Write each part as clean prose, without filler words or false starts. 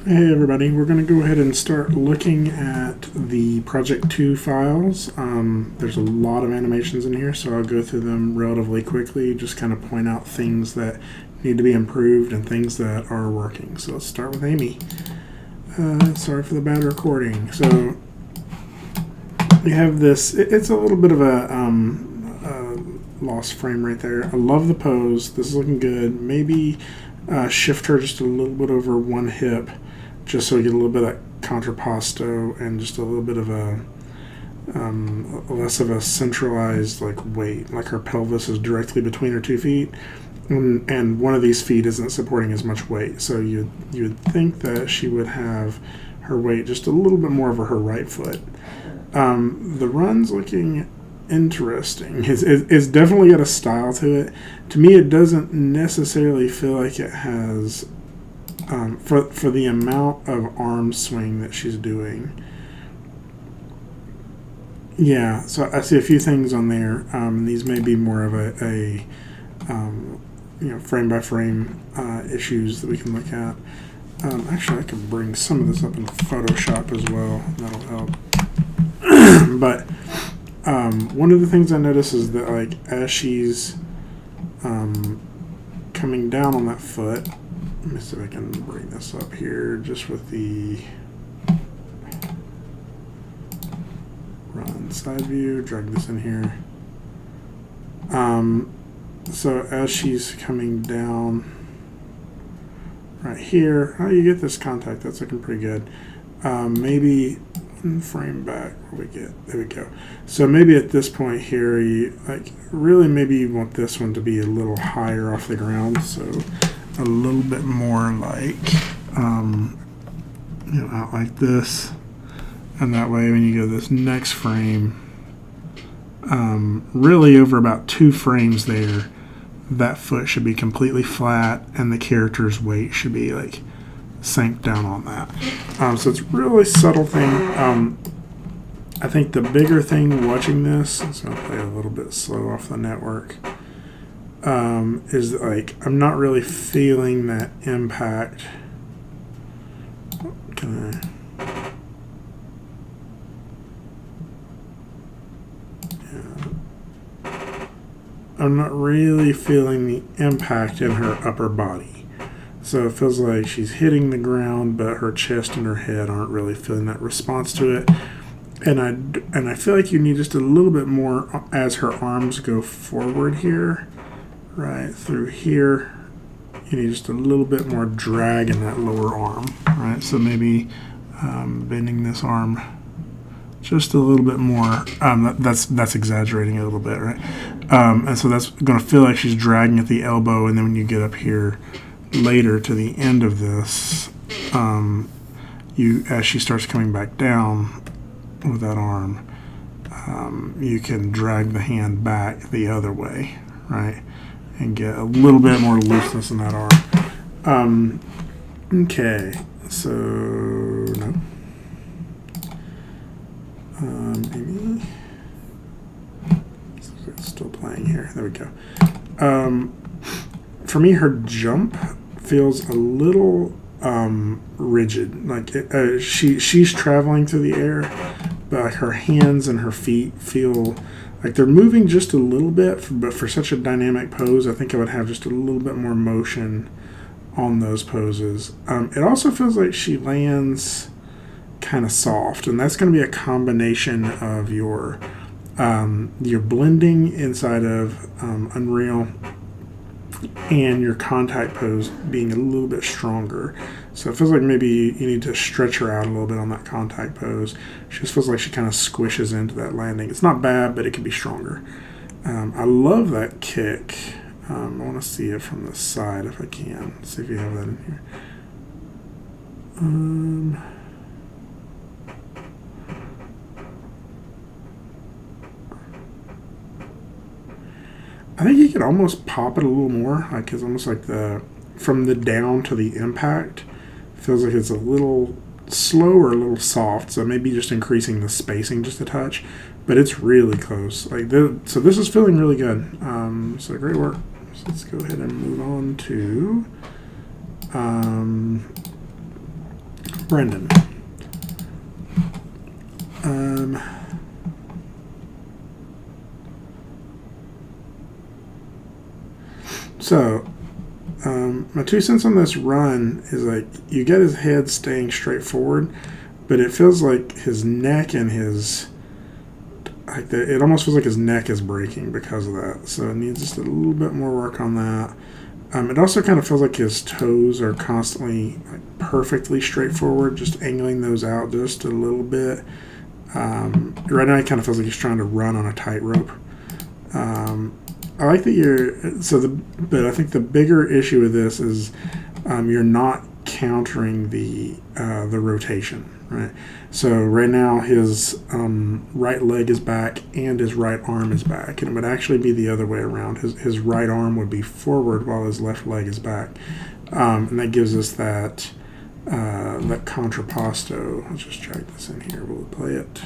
Hey everybody, we're going to go ahead and start looking at the Pr2 files. There's a lot of animations in here, so I'll go through them relatively quickly, just kind of point out things that need to be improved and things that are working. So let's start with Amy. Sorry for the bad recording. So we have this, it's a little bit of a lost frame right there. I love the pose. This is looking good. Maybe shift her just a little bit over one hip, just so we get a little bit of that contrapposto and just a little bit of a less of a centralized weight, like her pelvis is directly between her 2 feet, and one of these feet isn't supporting as much weight. So you'd think that she would have her weight just a little bit more over her right foot. The run's looking interesting. It's definitely got a style to it. To me, it doesn't necessarily feel like it has, for the amount of arm swing that she's doing. Yeah, so I see a few things on there. These may be more of a frame by frame issues that we can look at. Actually, I could bring some of this up in Photoshop as well. That'll help. But one of the things I notice is that as she's coming down on that foot, let me see if I can bring this up here just with the run side view, drag this in here. So as she's coming down right here, you get this contact. That's looking pretty good. Maybe frame back. What we get? There we go. So maybe at this point here, you maybe you want this one to be a little higher off the ground, so a little bit more out like this, and that way when you go to this next frame, really over about 2 frames there, that foot should be completely flat, and the character's weight should be sank down on that. So it's a really subtle thing. I think the bigger thing watching this, it's going to play a little bit slow off the network, is I'm not really feeling that impact. I'm not really feeling the impact in her upper body. So it feels like she's hitting the ground, but her chest and her head aren't really feeling that response to it. And I feel like you need just a little bit more as her arms go forward here, right through here. You need just a little bit more drag in that lower arm, right? So maybe bending this arm just a little bit more. That's exaggerating a little bit, right? And so that's going to feel like she's dragging at the elbow, and then when you get up here later to the end of this, as she starts coming back down with that arm, you can drag the hand back the other way, right, and get a little bit more looseness in that arm. Okay, so no. Maybe it's still playing here. There we go. For me, her jump feels a little rigid. She's traveling through the air, but her hands and her feet feel like they're moving just a little bit. But for such a dynamic pose, I think I would have just a little bit more motion on those poses. It also feels like she lands kind of soft, and that's going to be a combination of your blending inside of Unreal and your contact pose being a little bit stronger. So it feels like maybe you need to stretch her out a little bit on that contact pose. She just feels like she kind of squishes into that landing. It's not bad, but it could be stronger. I love that kick. I want to see it from the side if I can. Let's see if you have that in here. I think you could almost pop it a little more. It's almost like from the down to the impact, feels like it's a little slow or a little soft. So maybe just increasing the spacing just a touch, but it's really close. So this is feeling really good. So great work. So let's go ahead and move on to Brendan. My 2 cents on this run is like you get his head staying straight forward, but it feels like his neck and his it almost feels like his neck is breaking because of that. So it needs just a little bit more work on that. It also kind of feels like his toes are constantly perfectly straightforward, just angling those out just a little bit. Right now, it kind of feels like he's trying to run on a tightrope. I like that but I think the bigger issue with this is you're not countering the rotation, right? So right now his right leg is back and his right arm is back, and it would actually be the other way around. His right arm would be forward while his left leg is back, and that gives us that contrapposto. Let's just drag this in here. We'll play it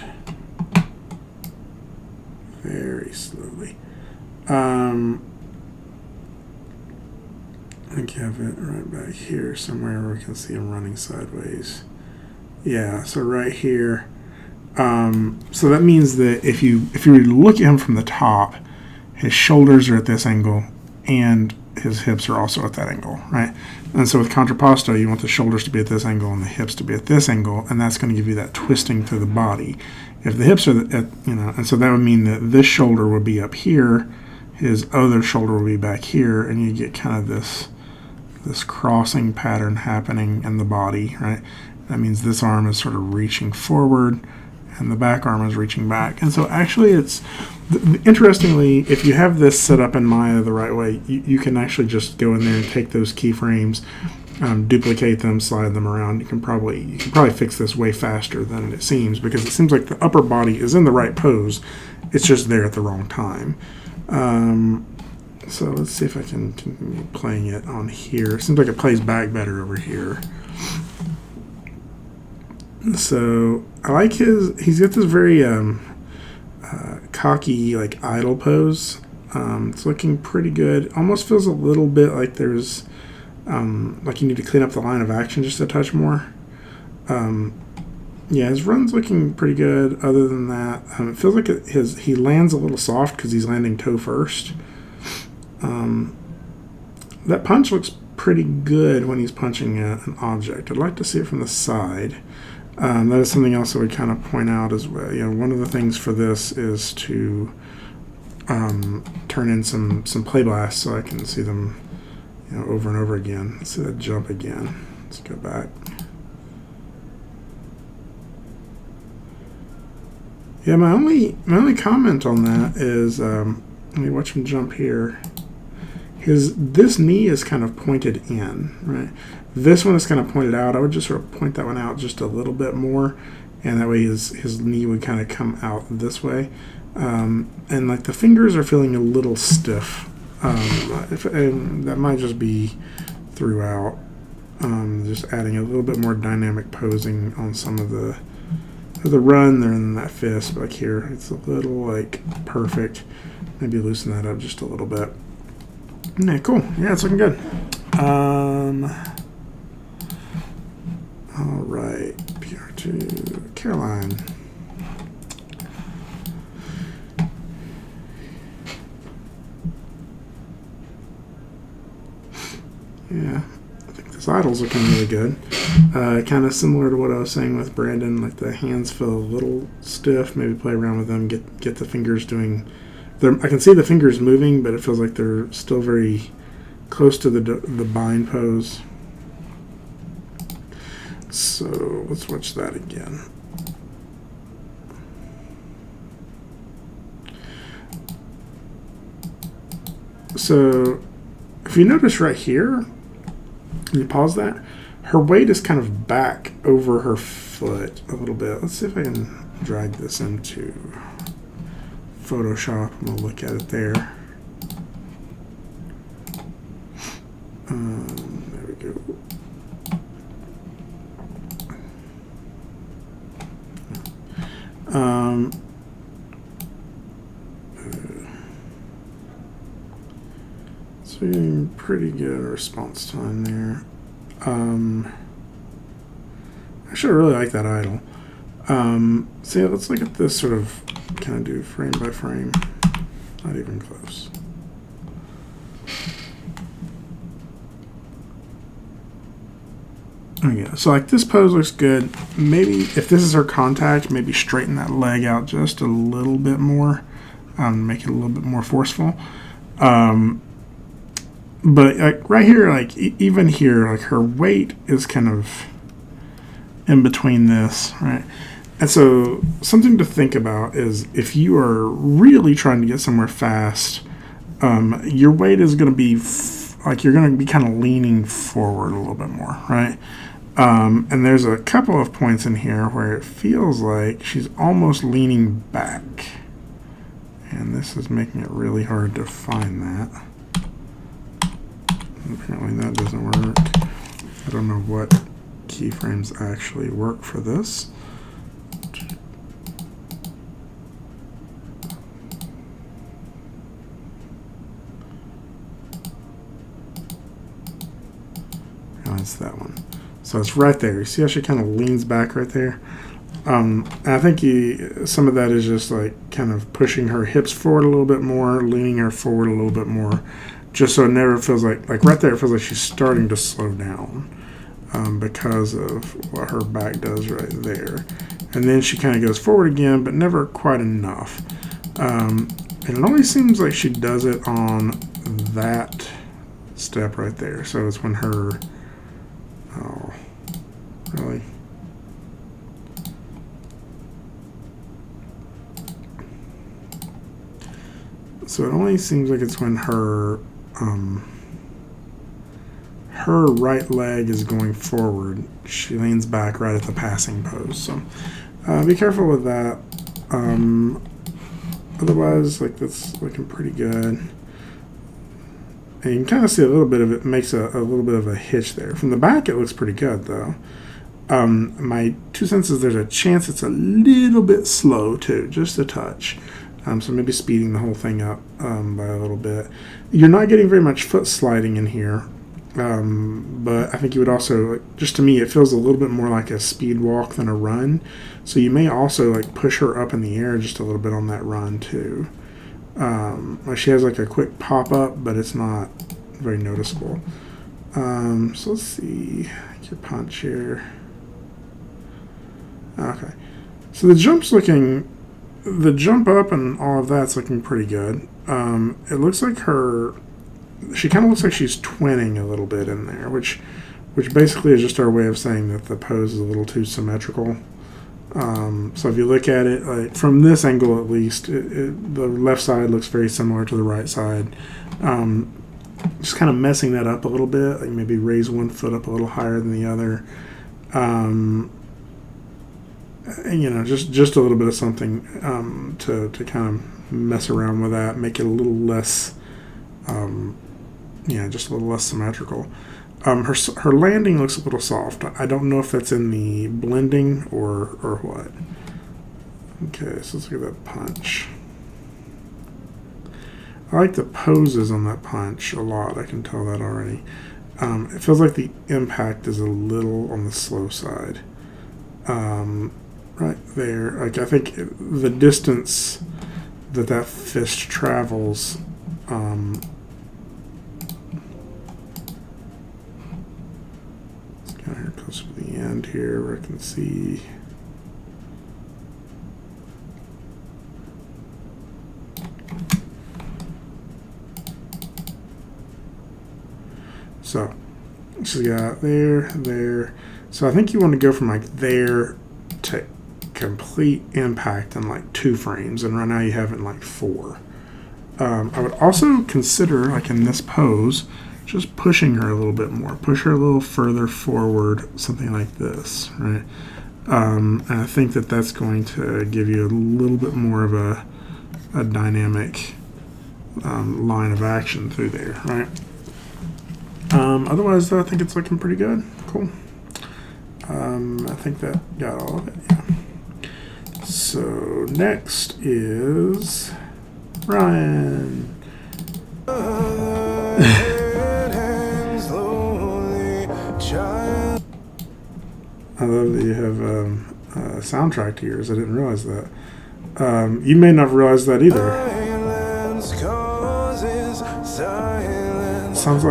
very slowly. I think you have it right back here somewhere where we can see him running sideways. Yeah, so right here. So that means that if you were to look at him from the top, his shoulders are at this angle and his hips are also at that angle, right? And so with contrapposto, you want the shoulders to be at this angle and the hips to be at this angle, and that's going to give you that twisting through the body. If the hips are and so that would mean that this shoulder would be up here, his other shoulder will be back here, and you get kind of this crossing pattern happening in the body, right? That means this arm is sort of reaching forward and the back arm is reaching back. And so actually interestingly, if you have this set up in Maya the right way, you can actually just go in there and take those keyframes, duplicate them, slide them around. You can probably fix this way faster than it seems, because it seems like the upper body is in the right pose. It's just there at the wrong time. So let's see if I can continue playing it on here. It seems like it plays back better over here. So I like he's got this very cocky, like idle pose. It's looking pretty good. Almost feels a little bit like there's like you need to clean up the line of action just a touch more. Yeah, his run's looking pretty good. Other than that, it feels like he lands a little soft because he's landing toe first. That punch looks pretty good when he's punching at an object. I'd like to see it from the side. That is something else that we kind of point out as well. You know, one of the things for this is to turn in some play blasts so I can see them, you know, over and over again. Let's see that jump again. Let's go back. Yeah, my only comment on that is let me watch him jump here. This knee is kind of pointed in, right? This one is kind of pointed out. I would just sort of point that one out just a little bit more, and that way his knee would kind of come out this way. And like the fingers are feeling a little stiff. That might just be throughout. Just adding a little bit more dynamic posing on some of the run there in that fist. Like here, it's a little like perfect. Maybe loosen that up just a little bit. Yeah, cool. Yeah, it's looking good. All right, Pr2, Caroline. Yeah, I think this idle's looking really good. Kind of similar to what I was saying with Brandon, like the hands feel a little stiff. Maybe play around with them, get the fingers doing. I can see the fingers moving, but it feels like they're still very close to the bind pose. So let's watch that again. So if you notice right here, you pause that, her weight is kind of back over her foot a little bit. Let's see if I can drag this into Photoshop and we'll look at it there. There we go. So we're getting pretty good response time there. actually really like that idle. So yeah, let's look at this sort of, kind of do frame by frame. Not even close. Okay, so like this pose looks good. Maybe if this is her contact, maybe straighten that leg out just a little bit more, make it a little bit more forceful. But like right here, like even here, like her weight is kind of in between this, right? And so something to think about is if you are really trying to get somewhere fast, your weight is going to be like you're going to be kind of leaning forward a little bit more, right? And there's a couple of points in here where it feels like she's almost leaning back. And this is making it really hard to find that. Apparently that doesn't work. I don't know what keyframes actually work for this. Oh, it's that one. So it's right there. You see how she kind of leans back right there? And I think some of that is just like kind of pushing her hips forward a little bit more, leaning her forward a little bit more, just so it never feels like right there it feels like she's starting to slow down because of what her back does right there. And then she kind of goes forward again, but never quite enough. And it only seems like she does it on that step right there. So it's when her, oh, really? So it only seems like it's when her her right leg is going forward. She leans back right at the passing pose. So be careful with that. Otherwise, like that's looking pretty good. And you can kind of see a little bit of it makes a little bit of a hitch there. From the back, it looks pretty good though. My 2 cents is there's a chance it's a little bit slow too, just a touch. So maybe speeding the whole thing up by a little bit. You're not getting very much foot sliding in here, but I think you would also, just to me, it feels a little bit more like a speed walk than a run. So you may also like push her up in the air just a little bit on that run too. Like she has like a quick pop up, but it's not very noticeable. So let's see your punch here. Okay, so the jump up and all of that's looking pretty good. It looks like she kind of looks like she's twinning a little bit in there, which basically is just our way of saying that the pose is a little too symmetrical. So if you look at it, like from this angle at least, the left side looks very similar to the right side. Just kind of messing that up a little bit, like maybe raise one foot up a little higher than the other. And, you know, just a little bit of something to kind of mess around with that, make it a little less, just a little less symmetrical. Her landing looks a little soft. I don't know if that's in the blending or what. Okay, so let's look at that punch. I like the poses on that punch a lot. I can tell that already. It feels like the impact is a little on the slow side. Right there. Like I think the distance that fist travels let's get here close to the end here where I can see. So she's got there. So I think you want to go from like there to complete impact in like 2 frames, and right now you have it in like 4. I would also consider, like in this pose, just pushing her a little bit more. Push her a little further forward, something like this, right? And I think that's going to give you a little bit more of a dynamic line of action through there, right? Otherwise, I think it's looking pretty good. Cool. I think that got all of it, yeah. So next is Ryan. I love that you have a soundtrack to yours. I didn't realize that. You may not have realized that either. Sounds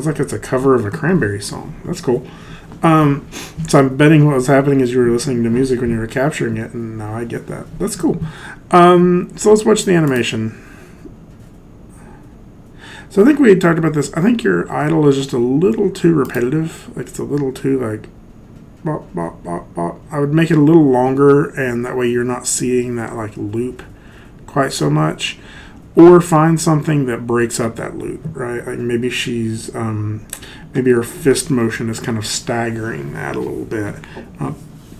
like it's a cover of a Cranberry song. That's cool. So I'm betting what was happening is you were listening to music when you were capturing it, and now I get that. That's cool. So let's watch the animation. So I think we talked about this. I think your idle is just a little too repetitive. Like, it's a little too, like, bop, bop, bop, bop. I would make it a little longer, and that way you're not seeing that, like, loop quite so much. Or find something that breaks up that loop, right? Like, maybe she's, maybe her fist motion is kind of staggering that a little bit.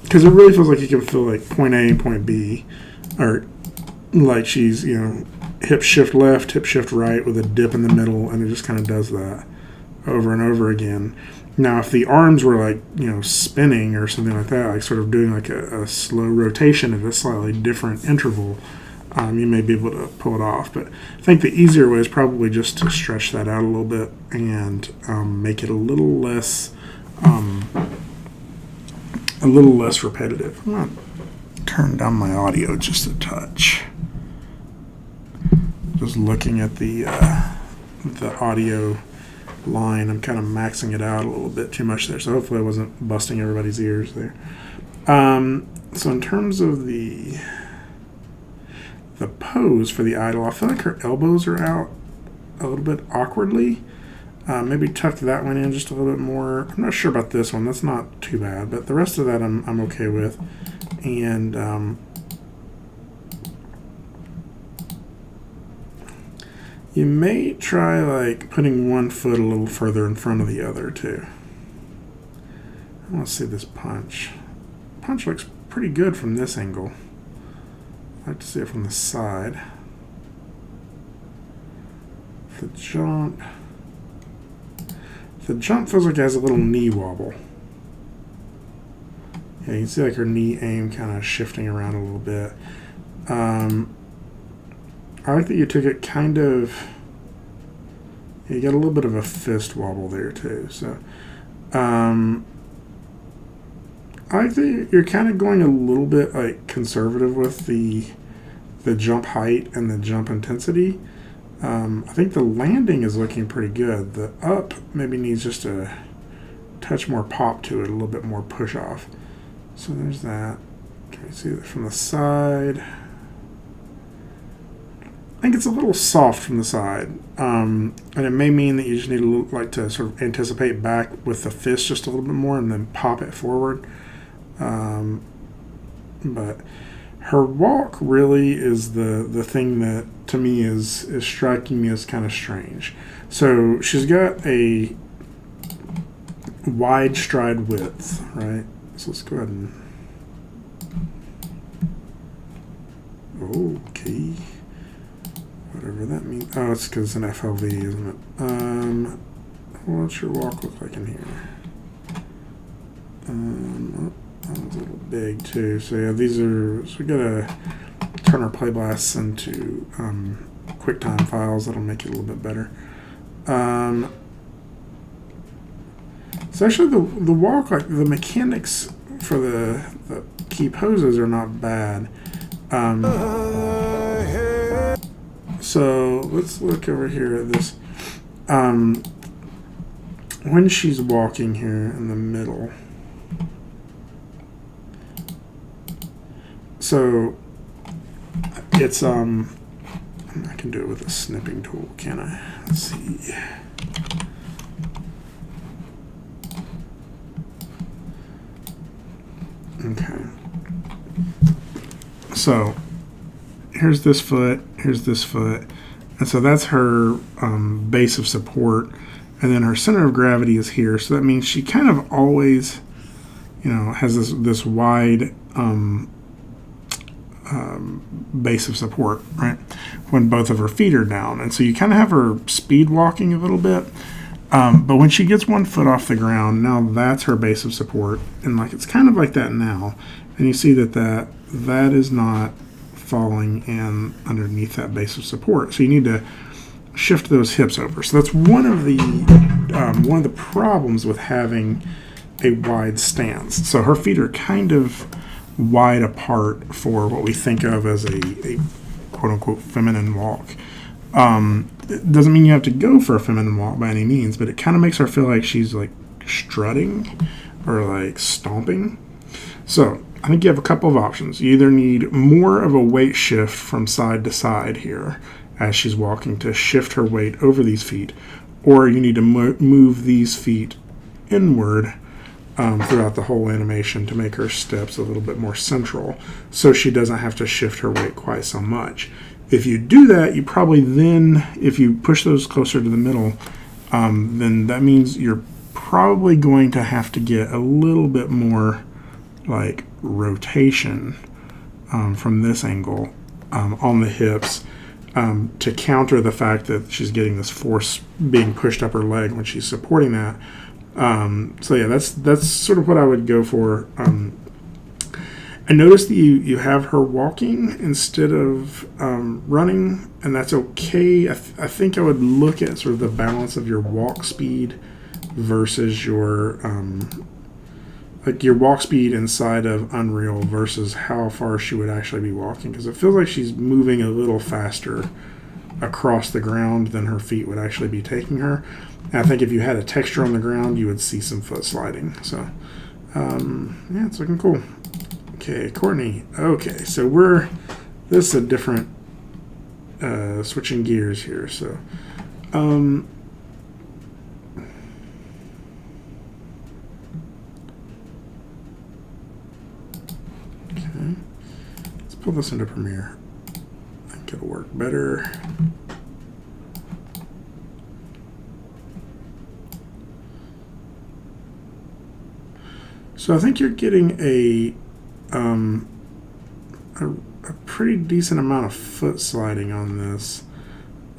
Because it really feels like you can feel like point A and point B, or like she's, hip shift left, hip shift right with a dip in the middle, and it just kind of does that over and over again. Now, if the arms were like, spinning or something like that, like sort of doing like a slow rotation at a slightly different interval, you may be able to pull it off. But I think the easier way is probably just to stretch that out a little bit and make it a little less repetitive. I'm going to turn down my audio just a touch. Just looking at the audio line, I'm kind of maxing it out a little bit too much there, so hopefully I wasn't busting everybody's ears there. So in terms of the pose for the idol, I feel like her elbows are out a little bit awkwardly. Maybe tuck that one in just a little bit more. I'm not sure about this one. That's not too bad, but the rest of that I'm okay with. And you may try like putting one foot a little further in front of the other too. I want to see this punch. Punch looks pretty good from this angle. I like to see it from the side. The jump feels like it has a little knee wobble. Yeah, you can see like her knee aim kind of shifting around a little bit. I like that you took it kind of, you got a little bit of a fist wobble there too. So I like that you're kind of going a little bit like conservative with the jump height and the jump intensity. I think the landing is looking pretty good. The up maybe needs just a touch more pop to it, a little bit more push off. So there's that. Can you see that from the side? I think it's a little soft from the side, and it may mean that you just need to sort of anticipate back with the fist just a little bit more and then pop it forward. But her walk really is the thing that to me is striking me as kind of strange. So she's got a wide stride width, right? So let's go ahead and okay. Whatever that means. Oh, it's because it's an FLV, isn't it? What's your walk look like in here? That one's a little big too. So yeah, so we gotta turn our play blasts into QuickTime files. That'll make it a little bit better. So actually, the walk, like the mechanics for the key poses are not bad. So let's look over here at this. When she's walking here in the middle. So it's I can do it with a snipping tool, can I? Let's see. Okay. So here's this foot, and so that's her base of support, and then her center of gravity is here. So that means she kind of always, has this wide base of support, right? When both of her feet are down, and so you kind of have her speed walking a little bit. But when she gets one foot off the ground, now that's her base of support, and like it's kind of like that now, and you see that is not falling in underneath that base of support. So you need to shift those hips over. So that's one of the problems with having a wide stance. So her feet are kind of wide apart for what we think of as a quote-unquote feminine walk. It doesn't mean you have to go for a feminine walk by any means, but it kind of makes her feel like she's like strutting or like stomping. So I think you have a couple of options. You either need more of a weight shift from side to side here as she's walking to shift her weight over these feet, or you need to move these feet inward throughout the whole animation to make her steps a little bit more central so she doesn't have to shift her weight quite so much. If you do that, you probably then, if you push those closer to the middle, then that means you're probably going to have to get a little bit more like rotation from this angle on the hips to counter the fact that she's getting this force being pushed up her leg when she's supporting that. So yeah, that's sort of what I would go for. I noticed that you have her walking instead of running, and that's okay. I think I would look at sort of the balance of your walk speed versus your walk speed inside of Unreal versus how far she would actually be walking, because it feels like she's moving a little faster across the ground than her feet would actually be taking her. And I think if you had a texture on the ground, you would see some foot sliding. So yeah, it's looking cool. Okay, Courtney. Okay, so this is a different switching gears here. So okay, let's pull this into Premiere. I think it'll work better. So I think you're getting a pretty decent amount of foot sliding on this.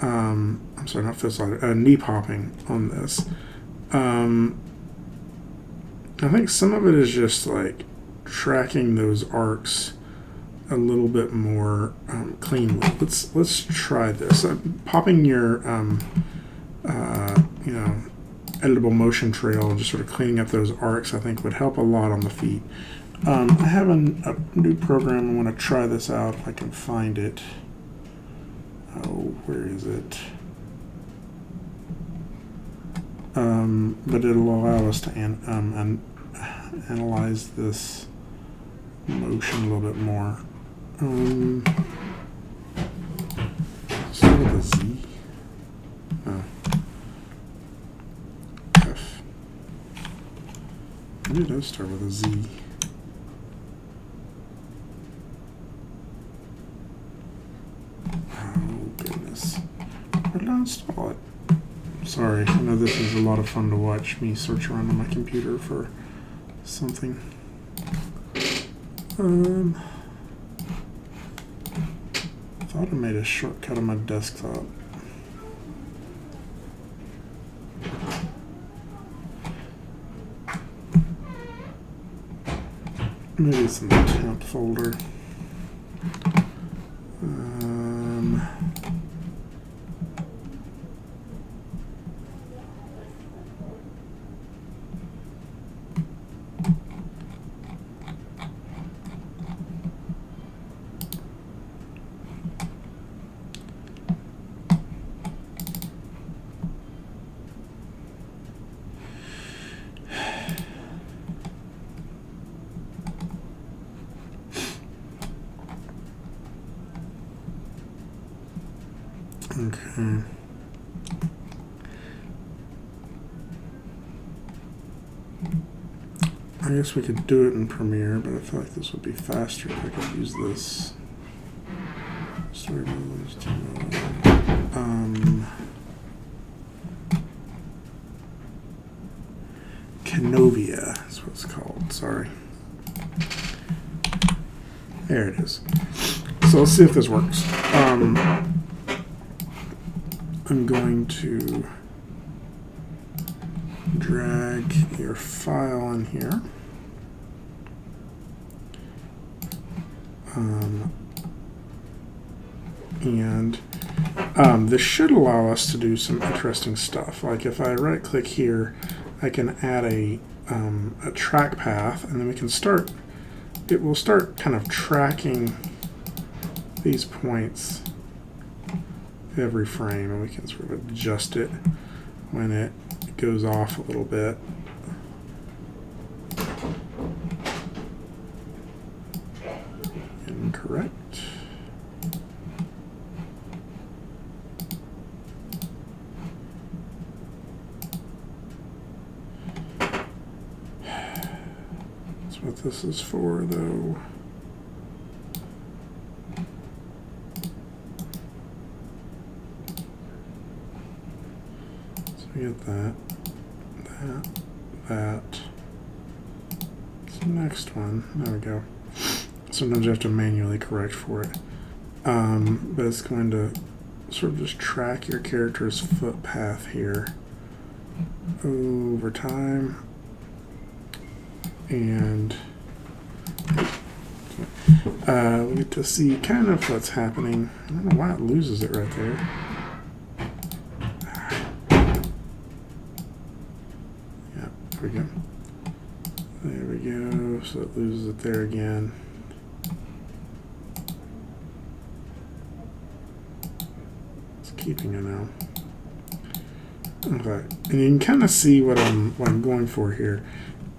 I'm sorry, not foot sliding, knee popping on this. I think some of it is just like tracking those arcs a little bit more cleanly. Let's try this. Popping your editable motion trail and just sort of cleaning up those arcs, I think would help a lot on the feet. I have a new program. I want to try this out if I can find it. Oh, where is it? But it'll allow us to analyze this motion a little bit more. Start with a Z. Oh. F. Maybe it does start with a Z. Where did I install it? Sorry, I know this is a lot of fun to watch me search around on my computer for something. I thought I made a shortcut on my desktop. Maybe it's in the temp folder. Okay. I guess we could do it in Premiere, but I feel like this would be faster if I could use this. Story moves to Canovia is what it's called. Sorry. There it is. So let's see if this works. I'm going to drag your file in here. And this should allow us to do some interesting stuff. Like if I right click here, I can add a a track path, and then we can start, it will start kind of tracking these points every frame, and we can sort of adjust it when it goes off a little bit. Incorrect. That's what this is for, though. So we get that, that. So next one, there we go. Sometimes you have to manually correct for it. But it's going to sort of just track your character's foot path here over time. And we get to see kind of what's happening. I don't know why it loses it right there. Yeah, there we go. There we go. So it loses it there again. It's keeping it now. Okay, and you can kind of see what I'm going for here.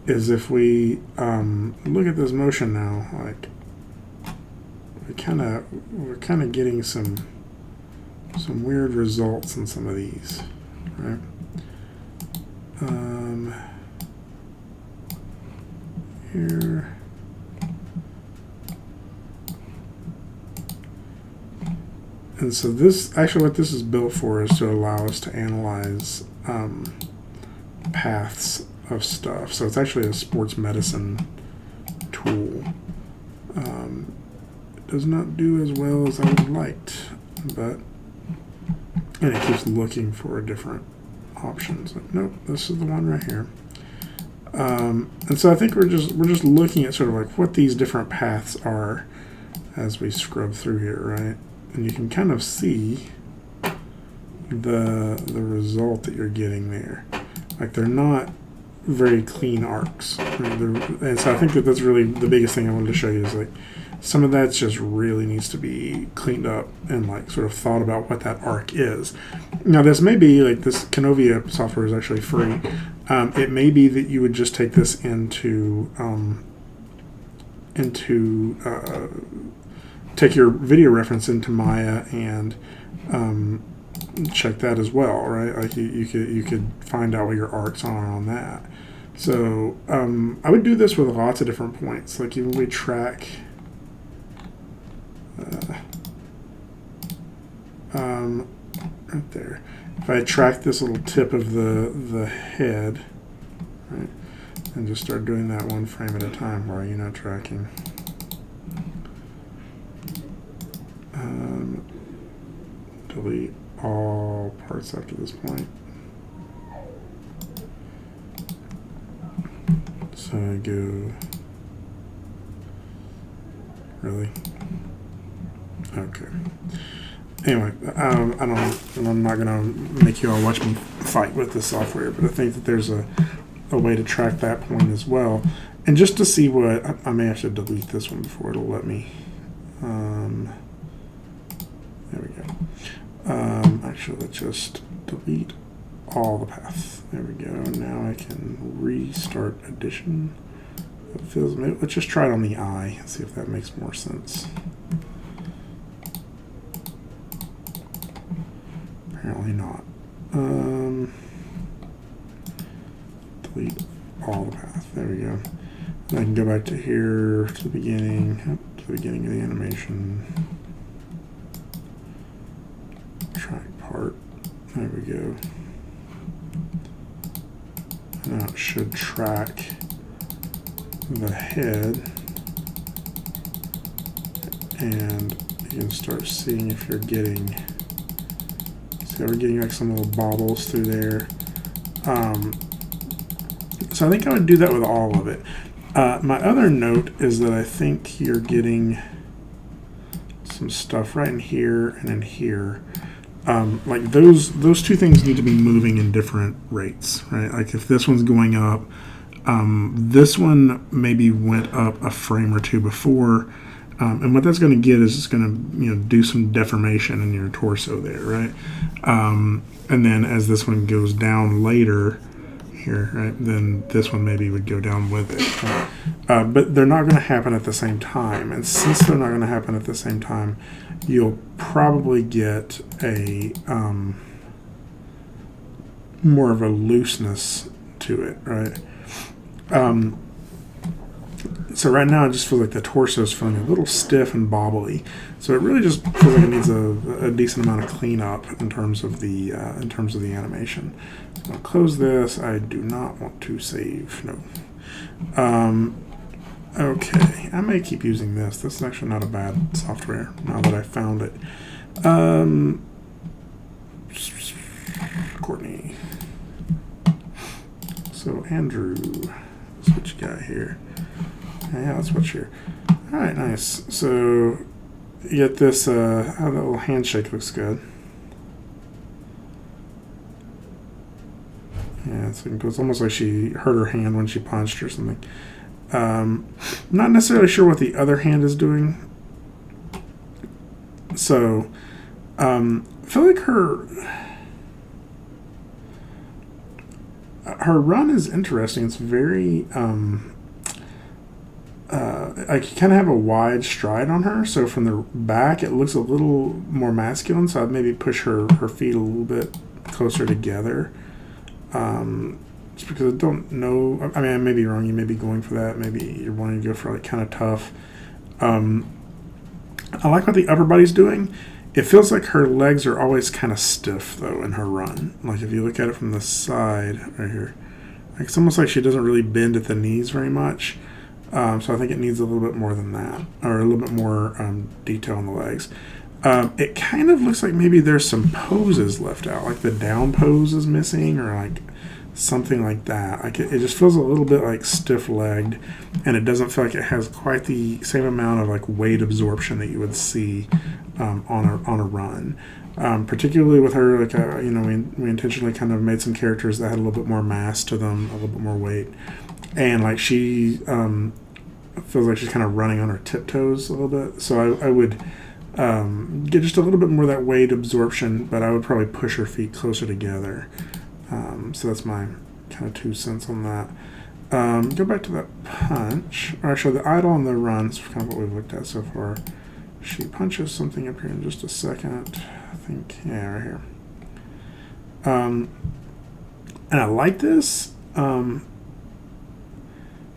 Is if we look at this motion now, like we're kind of getting some weird results in some of these, right? Here, and so this actually what this is built for is to allow us to analyze paths of stuff. So it's actually a sports medicine tool. It does not do as well as I would have liked, but and it keeps looking for different options. Nope, this is the one right here. And so I think we're just looking at sort of like what these different paths are as we scrub through here, right? And you can kind of see the result that you're getting there. Like they're not very clean arcs, right? And so I think that that's really the biggest thing I wanted to show you is like some of that just really needs to be cleaned up and like sort of thought about what that arc is. Now this may be like this Canovia software is actually free. It may be that you would just take this into take your video reference into Maya and check that as well, right? Like you could find out what your arcs are on that. So I would do this with lots of different points. Like even we track right there. If I track this little tip of the head, right, and just start doing that one frame at a time, while you're not tracking. Delete all parts after this point. So I go, really? Okay. Anyway, I'm not gonna make you all watch me fight with this software, but I think that there's a way to track that point as well. And just to see what, I may have to delete this one before it'll let me. There we go. Actually, let's just delete all the paths. There we go. Now I can restart addition. It feels, let's just try it on the eye and see if that makes more sense. Apparently not. Delete all the paths. There we go. And I can go back to here to the beginning of the animation. Track part. There we go. Now it should track the head, and you can start seeing if you're getting. See how we're getting like some little bobbles through there. So I think I would do that with all of it. My other note is that I think you're getting some stuff right in here and in here. Like those two things need to be moving in different rates, right? Like if this one's going up, This one maybe went up a frame or two before, and what that's going to get is it's going to do some deformation in your torso there, right? And then as this one goes down later here, right, then this one maybe would go down with it. But they're not going to happen at the same time, and since they're not going to happen at the same time, you'll probably get a more of a looseness to it, right? So right now it just feels like the torso is feeling a little stiff and bobbly. So it really just feels like it needs a decent amount of cleanup in terms of the animation. So I'll close this. I do not want to save. No. Okay, I may keep using this. This is actually not a bad software now that I found it. Courtney. So Andrew, that's what you got here. Yeah, that's what's here. All right, nice. So you get this. That little handshake looks good. Yeah, it's almost like she hurt her hand when she punched or something. Not necessarily sure what the other hand is doing. So I feel like her run is interesting. It's very like you kind of have a wide stride on her. So from the back, it looks a little more masculine. So I'd maybe push her feet a little bit closer together. Just because I don't know. I mean, I may be wrong. You may be going for that. Maybe you're wanting to go for like kind of tough. I like what the upper body's doing. It feels like her legs are always kind of stiff, though, in her run. Like, if you look at it from the side, right here, like it's almost like she doesn't really bend at the knees very much. So I think it needs a little bit more than that, or a little bit more detail on the legs. It kind of looks like maybe there's some poses left out, like the down pose is missing, or like something like that. Like it just feels a little bit like stiff-legged, and it doesn't feel like it has quite the same amount of like weight absorption that you would see on a run. Particularly with her, like we intentionally kind of made some characters that had a little bit more mass to them, a little bit more weight, and like she feels like she's kind of running on her tiptoes a little bit. So I would get just a little bit more of that weight absorption, but I would probably push her feet closer together. So that's my kind of 2 cents on that. Go back to that punch. Or actually, the idle and the run is kind of what we've looked at so far. She punches something up here in just a second. I think, yeah, right here. And I like this.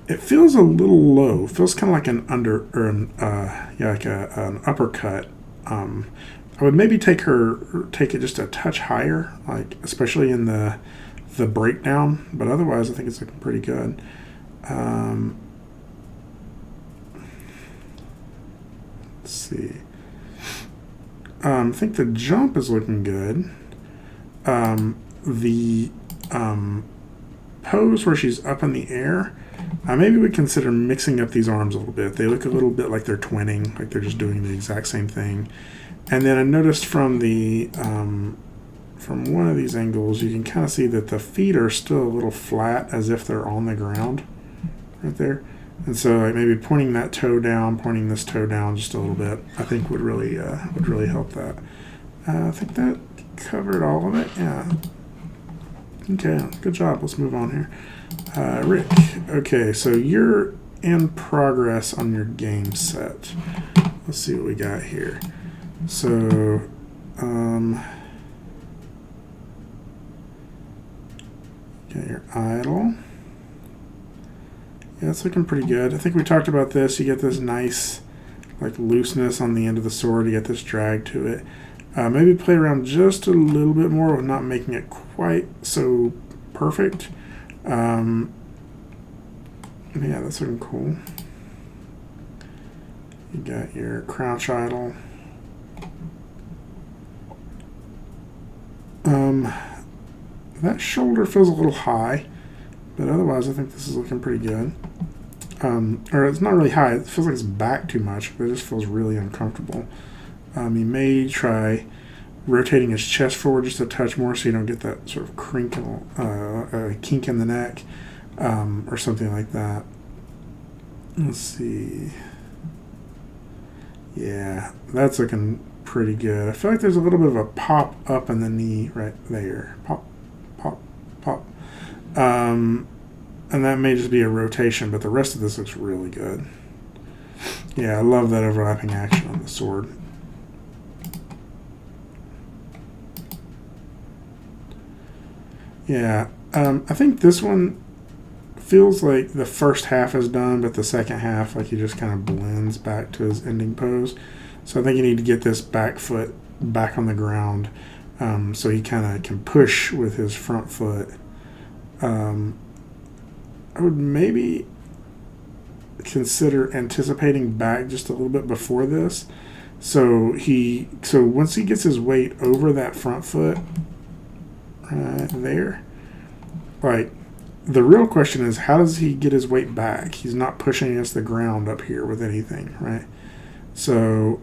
It feels a little low. It feels kind of like an an uppercut. I would maybe take it just a touch higher, like especially in the breakdown. But otherwise, I think it's looking pretty good. Let's see. I think the jump is looking good. The pose where she's up in the air, maybe we consider mixing up these arms a little bit. They look a little bit like they're twinning, like they're just doing the exact same thing. And then I noticed from the from one of these angles, you can kind of see that the feet are still a little flat, as if they're on the ground, right there. And so, like maybe pointing that toe down, pointing this toe down just a little bit, I think would really help that. I think that covered all of it. Yeah. Okay, good job. Let's move on here. Rick, okay, so you're in progress on your game set. Let's see what we got here. So, got your idle. Yeah, it's looking pretty good. I think we talked about this. You get this nice, like, looseness on the end of the sword. You get this drag to it. Maybe play around just a little bit more with not making it quite so perfect. Yeah, that's looking cool. You got your crouch idle. That shoulder feels a little high, but otherwise I think this is looking pretty good. Or it's not really high. It feels like it's back too much, but it just feels really uncomfortable. You may try rotating his chest forward just a touch more so you don't get that sort of kink in the neck. or something like that. Let's see. Yeah, that's looking pretty good. I feel like there's a little bit of a pop up in the knee right there. Pop, pop, pop. And that may just be a rotation, but the rest of this looks really good. Yeah, I love that overlapping action on the sword. Yeah, I think this one feels like the first half is done, but the second half, like he just kind of blends back to his ending pose. So I think you need to get this back foot back on the ground, so he kind of can push with his front foot. I would maybe consider anticipating back just a little bit before this. So once he gets his weight over that front foot right there, like, the real question is, how does he get his weight back? He's not pushing against the ground up here with anything, right? So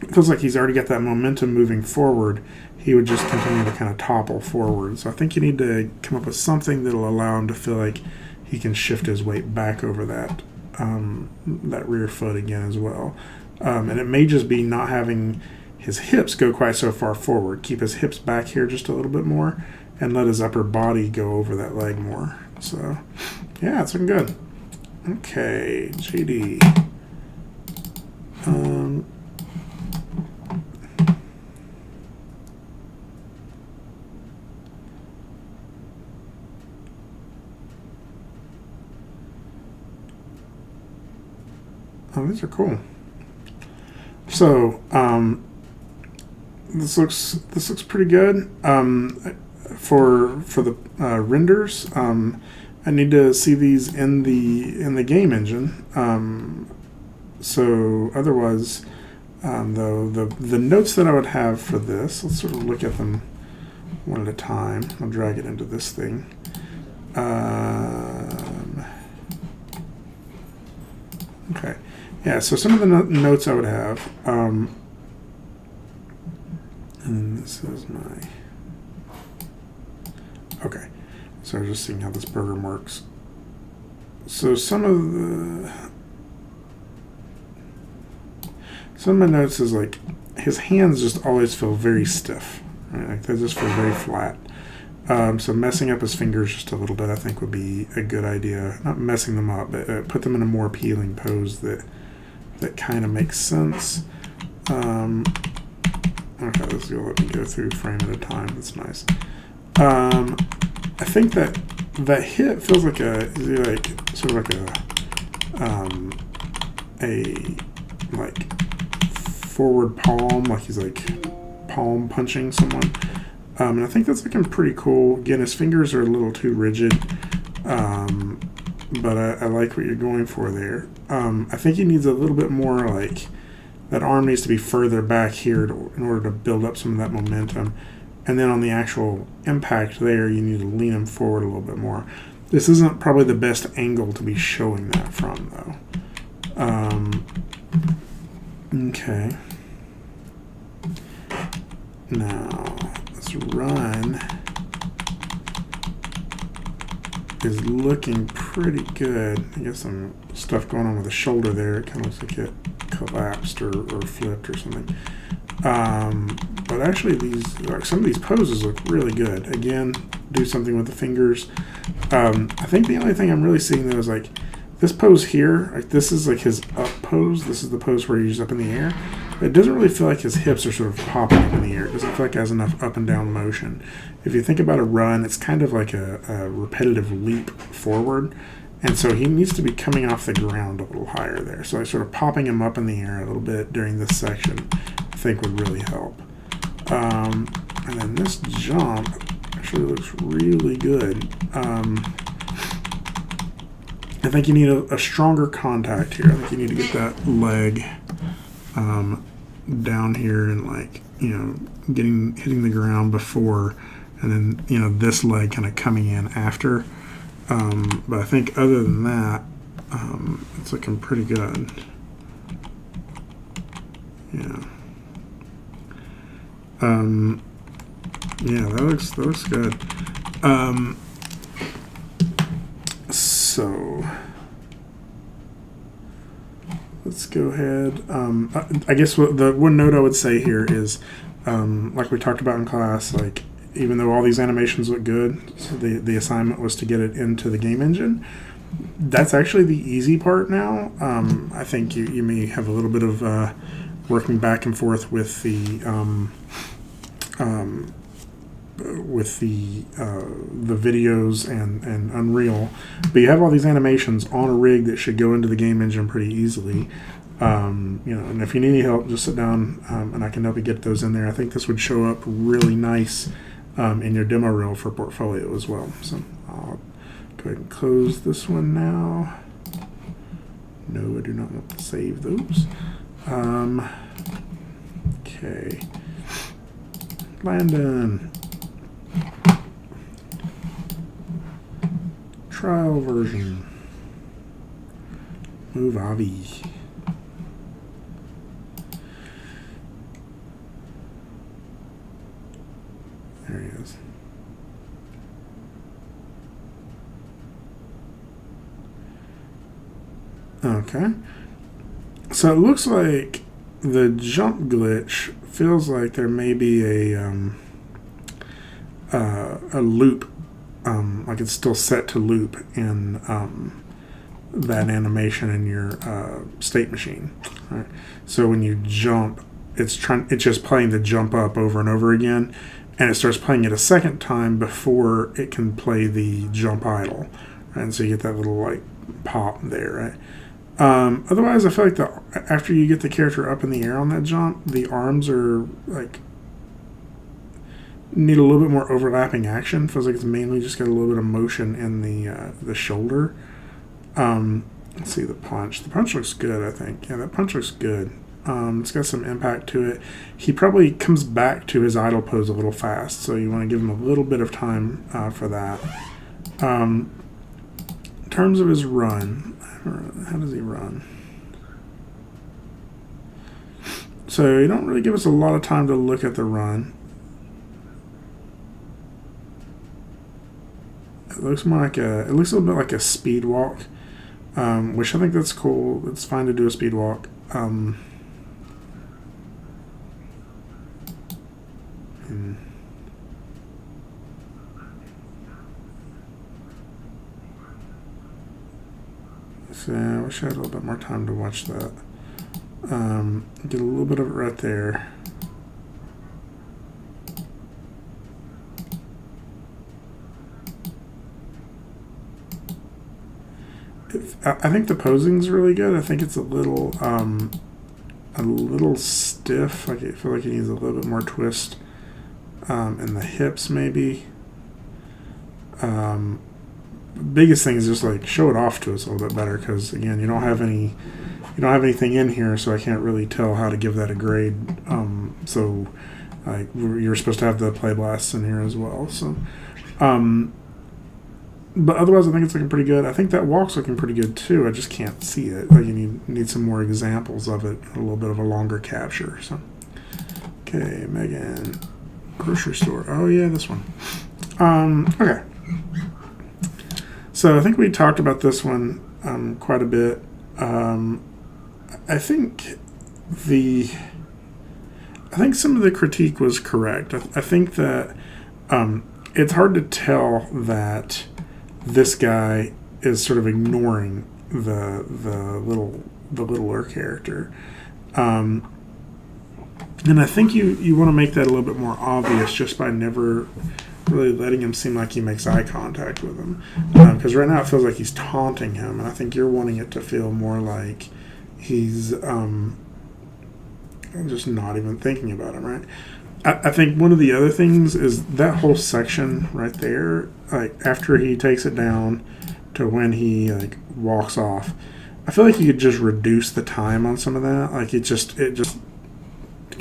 it feels like he's already got that momentum moving forward. He would just continue to kind of topple forward. So I think you need to come up with something that'll allow him to feel like he can shift his weight back over that that rear foot again as well. And it may just be not having his hips go quite so far forward. Keep his hips back here just a little bit more, and let his upper body go over that leg more. So, yeah, it's looking good. Okay, JD. Oh, these are cool. So, this looks pretty good. For the renders, I need to see these in the game engine. So otherwise, though, the notes that I would have for this, let's sort of look at them one at a time. I'll drag it into this thing. Okay, yeah. So some of the notes I would have, and this is my. Okay, so I'm just seeing how this program works. So some of my notes is like his hands just always feel very stiff, right? Like they just feel very flat. So messing up his fingers just a little bit, I think, would be a good idea. Not messing them up, but put them in a more appealing pose that kind of makes sense. Okay, this is gonna let me go through frame at a time. That's nice. I think that hit feels like sort of a forward palm, like he's like palm punching someone. And I think that's looking pretty cool. Again, his fingers are a little too rigid, but I like what you're going for there. I think he needs a little bit more, like that arm needs to be further back here in order to build up some of that momentum. And then on the actual impact there, you need to lean him forward a little bit more. This isn't probably the best angle to be showing that from, though. Okay. Now, this run is looking pretty good. I guess some stuff going on with the shoulder there. It kind of looks like it collapsed or flipped or something. But actually, some of these poses look really good. Again, do something with the fingers. I think the only thing I'm really seeing though is like this pose here. Like this is like his up pose. This is the pose where he's up in the air. But it doesn't really feel like his hips are sort of popping up in the air. It doesn't feel like it has enough up and down motion. If you think about a run, it's kind of like a repetitive leap forward. And so he needs to be coming off the ground a little higher there. So sort of popping him up in the air a little bit during this section, I think would really help. And then this jump actually looks really good. I think you need a stronger contact here. I think you need to get that leg down here and hitting the ground before, and then this leg kind of coming in after. But I think other than that, it's looking pretty good. Yeah. Yeah, that looks good. So let's go ahead. I guess what the one note I would say here is, like we talked about in class, like even though all these animations look good, so the assignment was to get it into the game engine. That's actually the easy part now. I think you may have a little bit of working back and forth with the videos and Unreal, but you have all these animations on a rig that should go into the game engine pretty easily. And if you need any help, just sit down and I can help you get those in there. I think this would show up really nice in your demo reel for portfolio as well. So I'll go ahead and close this one now. No, I do not want to save those. Okay. Landon. Trial version. Move Avi. There he is. Okay. So it looks like the jump glitch feels like there may be a loop, like it's still set to loop in that animation in your state machine. Right? So when you jump, it's just playing the jump up over and over again, and it starts playing it a second time before it can play the jump idle. Right? And so you get that little like pop there, right? Otherwise, I feel like after you get the character up in the air on that jump, the arms are like need a little bit more overlapping action. Feels like it's mainly just got a little bit of motion in the shoulder. Let's see the punch. The punch looks good, I think. Yeah, that punch looks good. It's got some impact to it. He probably comes back to his idle pose a little fast, so you want to give him a little bit of time for that. In terms of his run, how does he run? So you don't really give us a lot of time to look at the run. It looks more like it looks a little bit like a speed walk, which I think that's cool. It's fine to do a speed walk. So I wish I had a little bit more time to watch that. Get a little bit of it right there. I think the posing's really good. I think it's a little stiff. Like I feel like it needs a little bit more twist in the hips, maybe. Biggest thing is just like show it off to us a little bit better, because again, you don't have anything in here, so I can't really tell how to give that a grade. So like you're supposed to have the play blasts in here as well. So, but otherwise, I think it's looking pretty good. I think that walk's looking pretty good too. I just can't see it. Like you need some more examples of it, a little bit of a longer capture. So, okay, Megan, grocery store. Oh yeah, this one. Okay. So I think we talked about this one quite a bit. I think some of the critique was correct. I think that it's hard to tell that this guy is sort of ignoring the littler character, and I think you want to make that a little bit more obvious just by never really letting him seem like he makes eye contact with him, because right now it feels like he's taunting him, and I think you're wanting it to feel more like he's just not even thinking about him, right? I think one of the other things is that whole section right there, like after he takes it down to when he like walks off, I feel like you could just reduce the time on some of that. Like it just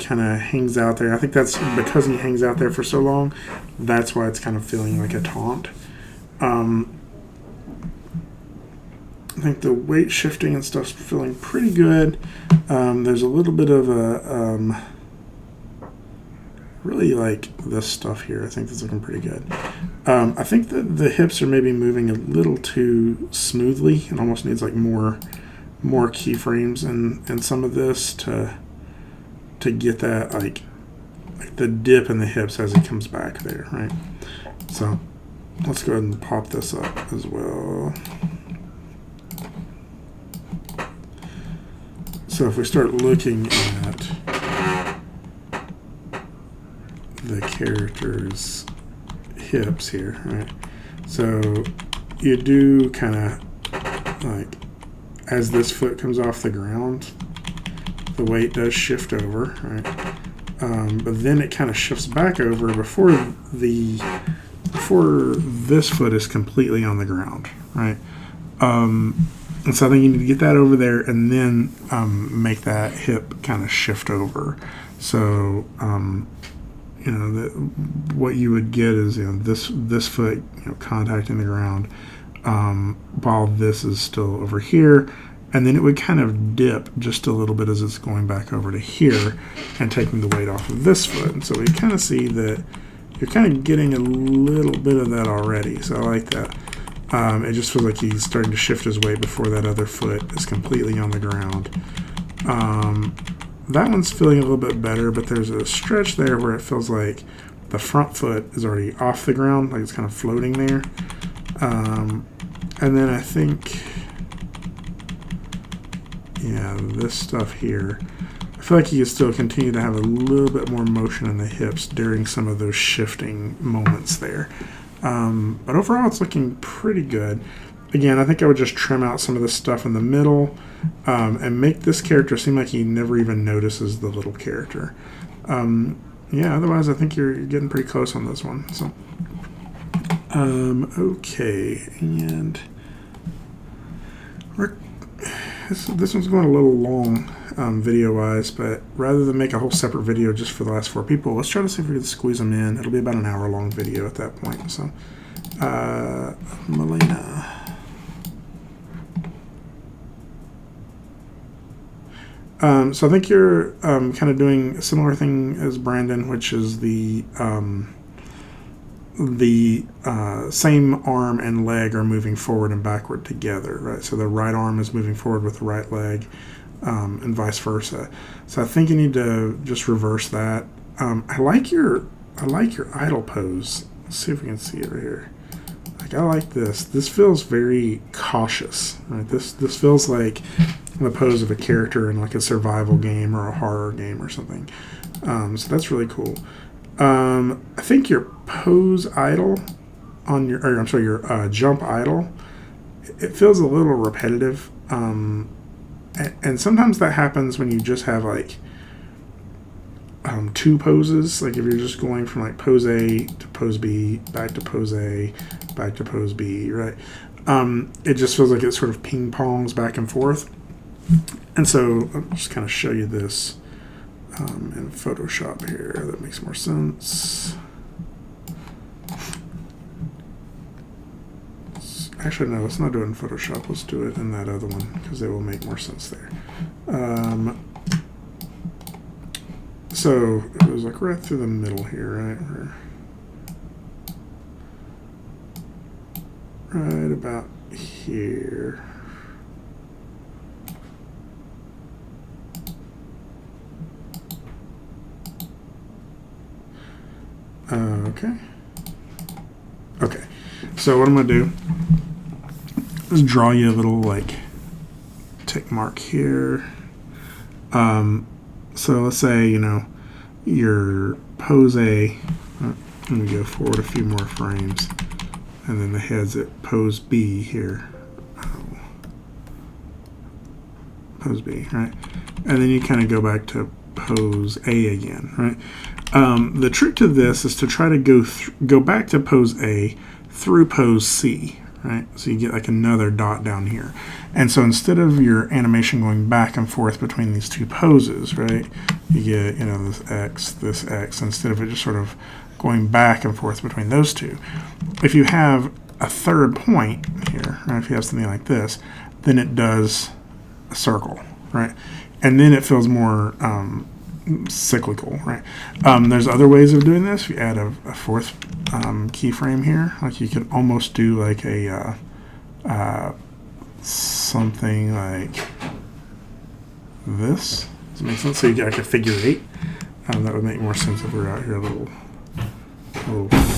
kind of hangs out there. I think that's because he hangs out there for so long. That's why it's kind of feeling like a taunt. I think the weight shifting and stuff's feeling pretty good. There's a little bit of a really like this stuff here. I think that's looking pretty good. I think that the hips are maybe moving a little too smoothly. It almost needs like more keyframes in some of this to get that like the dip in the hips as he comes back there, right? So let's go ahead and pop this up as well. So if we start looking at the character's hips here, right? So you do kind of like, as this foot comes off the ground, the weight does shift over, right? But then it kind of shifts back over before this foot is completely on the ground, right? And so I think you need to get that over there and then make that hip kind of shift over. So what you would get is this foot contacting the ground while this is still over here, and then it would kind of dip just a little bit as it's going back over to here and taking the weight off of this foot. And so we kind of see that you're kind of getting a little bit of that already. So I like that. It just feels like he's starting to shift his weight before that other foot is completely on the ground. That one's feeling a little bit better, but there's a stretch there where it feels like the front foot is already off the ground, like it's kind of floating there. And then I think, this stuff here, I feel like you can still continue to have a little bit more motion in the hips during some of those shifting moments there. But overall, it's looking pretty good. Again, I think I would just trim out some of the stuff in the middle and make this character seem like he never even notices the little character. Otherwise, I think you're getting pretty close on this one. So, okay, and this one's going a little long video-wise, but rather than make a whole separate video just for the last 4 people, let's try to see if we can squeeze them in. It'll be about an hour-long video at that point. So, Melina. So I think you're kind of doing a similar thing as Brandon, which is the same arm and leg are moving forward and backward together, right? So the right arm is moving forward with the right leg, and vice versa. So I think you need to just reverse that. I like your idle pose. Let's see if we can see it right here. Like, I like this. This feels very cautious, right? This feels like the pose of a character in like a survival game or a horror game or something. So that's really cool. I think your pose idle on your jump idle, it feels a little repetitive. And sometimes that happens when you just have like 2 poses. Like if you're just going from like pose A to pose B, back to pose A, back to pose B, right? It just feels like it sort of ping pongs back and forth. And so I'll just kind of show you this in Photoshop here. That makes more sense. Actually, no, let's not do it in Photoshop. Let's do it in that other one because it will make more sense there. So it was like right through the middle here, right about here. Okay. So what I'm going to do is draw you a little like tick mark here. So let's say, your pose A, let me go forward a few more frames, and then the head's at pose B here. Pose B, right? And then you kind of go back to pose A again, right? The trick to this is to try to go back to pose A through pose C, right? So you get like another dot down here. And so instead of your animation going back and forth between these 2 poses, right, you get, this X, instead of it just sort of going back and forth between those 2. If you have a third point here, right, if you have something like this, then it does a circle, right? And then it feels more cyclical, right? There's other ways of doing this. If you add a fourth keyframe here, like you could almost do like a something like this. Does it make sense? So you get like a figure 8. That would make more sense if we were out here a little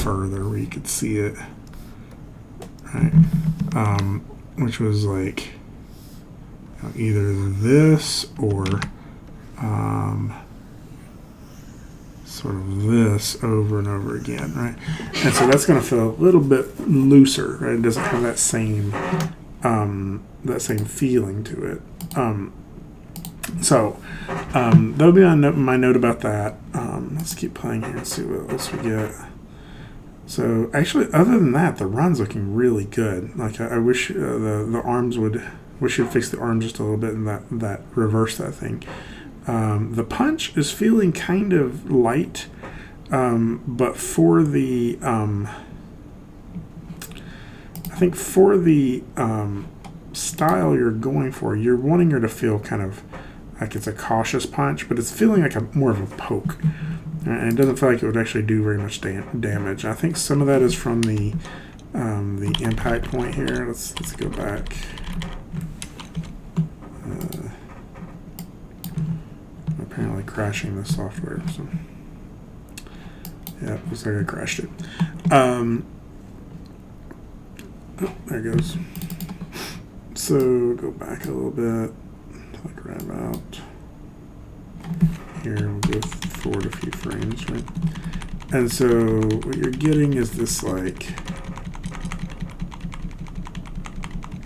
further where you could see it, right? Which was like either this or sort of this over and over again, right? And so that's going to feel a little bit looser, right? It doesn't have that same feeling to it. So that'll be on my note about that. Let's keep playing here and see what else we get. So actually, other than that, the run's looking really good. Like I wish the arms would. Wish you'd fix the arm just a little bit and that reverse that thing. The punch is feeling kind of light, but for the I think for the style you're going for, you're wanting her to feel kind of like it's a cautious punch, but it's feeling like more of a poke, and it doesn't feel like it would actually do very much damage. I think some of that is from the impact point here. Let's go back. Apparently crashing the software. So yeah, looks like I crashed it. Oh, there it goes. So go back a little bit, like right about here. We'll go forward a few frames, right? And so what you're getting is this like,